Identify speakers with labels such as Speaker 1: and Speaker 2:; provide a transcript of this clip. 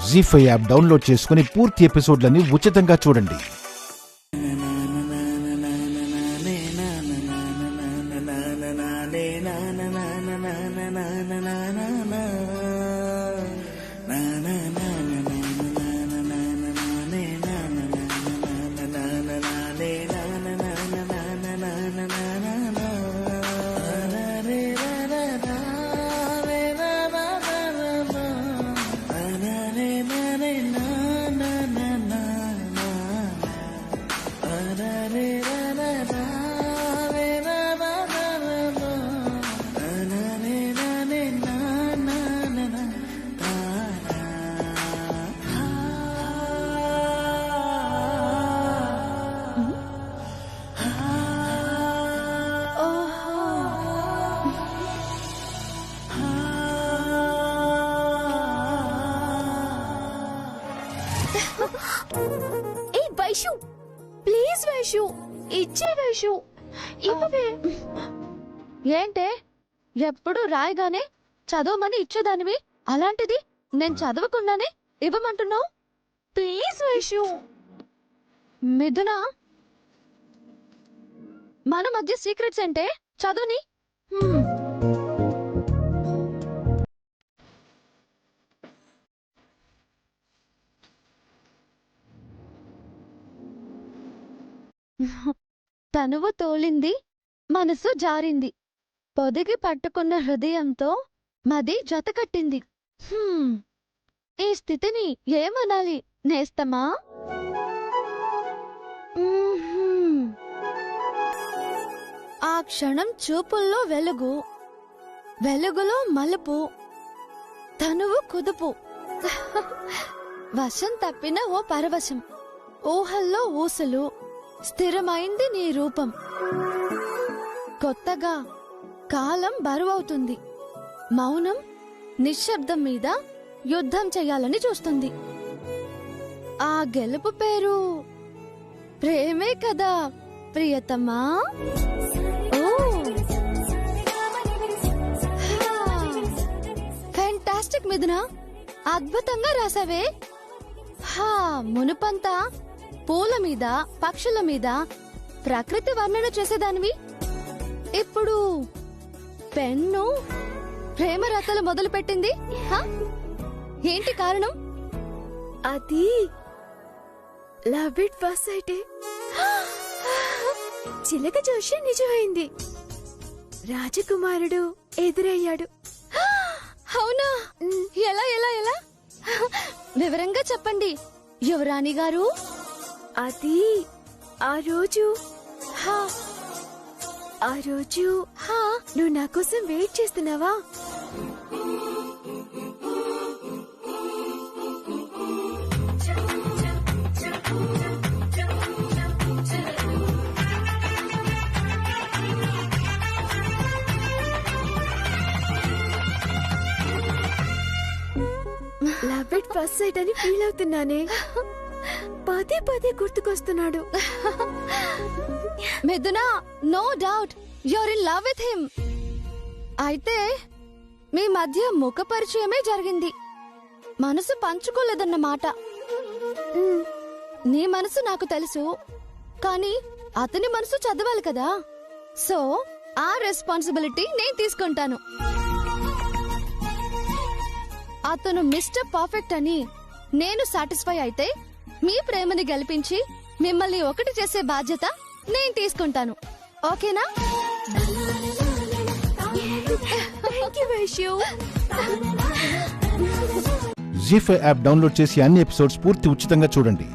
Speaker 1: జీ5 app download చేసుకుని పూర్తి ఎపిసోడ్లని ఉచితంగా చూడండి.
Speaker 2: వైషు ప్లీజ్ వైషు ఇచ్చే వైషు ఇవ్వవే. ఏంటే ఎప్పుడు రాయగానే చదవమని ఇచ్చేదానివి, అలాంటిది నేను చదవకుండానే ఇవ్వమంటున్నావు? ప్లీజ్ వైషు. మిథున, మన మధ్య సీక్రెట్స్ అంటే చదువుని. తనువు తోలింది, మనసు జారింది, పొదిగి పట్టుకున్న హృదయంతో మది జతకట్టింది. ఈ స్థితిని ఏమనాలి నేస్తమా? ఆ క్షణం చూపుల్లో వెలుగు, వెలుగులో మలుపు, తనువు కుదుపు, వశం తప్పిన ఓ పరవశం, ఊహల్లో ఊసలు, స్థిరమైంది నీ రూపం. కొత్తగా కాలం బరువవుతుంది, మౌనం నిశ్శబ్దం మీద యుద్ధం చెయ్యాలని చూస్తుంది. ఆ గెలుపు పేరు ప్రేమే కదా ప్రియతమా? ఫ్యాంటాస్టిక్ మిథున, అద్భుతంగా రాసావే. మునుపంతా పూల మీద, పక్షుల మీద ప్రకృతి వర్ణన చేసేదానివి, ఇప్పుడు పెన్ను ప్రేమ రాతలు మొదలు పెట్టింది. ఏంటి కారణం?
Speaker 3: అది లవ్ ఇట్ ఫస్ట్ సైట్. చిలక జోషి నిజమైంది, రాజకుమారుడు ఎదురయ్యాడు.
Speaker 2: అవునా? ఎలా ఎలా ఎలా వివరంగా చెప్పండి యువరాణి గారు.
Speaker 3: అది ఆ రోజు నువ్వు నా కోసం వెయిట్ చేస్తున్నావా? లవ్ ఇట్ ఫస్ట్ సైట్ అని ఫీల్ అవుతున్నానే. పదే పదే గుర్తుకొస్తున్నాడు.
Speaker 2: Mithuna, no doubt you're in love with him. అయితే మీ మధ్య ముఖ పరిచయమే జరిగింది, మనసు పంచుకోలేదన్నమాట. నీ మనసు నాకు తెలుసు, కానీ అతని మనసు చదవాలి కదా. సో ఆ రెస్పాన్సిబిలిటీ నేను తీసుకుంటాను. అతను మిస్టర్ పర్ఫెక్ట్ అని నేను సాటిస్ఫై అయితే మీ ప్రేమని గెలిపించి మిమ్మల్ని ఒకటి చేసే బాధ్యత నేను తీసుకుంటాను. ఓకేనా?
Speaker 1: జీ5 యాప్ డౌన్లోడ్ చేసి అన్ని ఎపిసోడ్స్ పూర్తి ఉచితంగా చూడండి.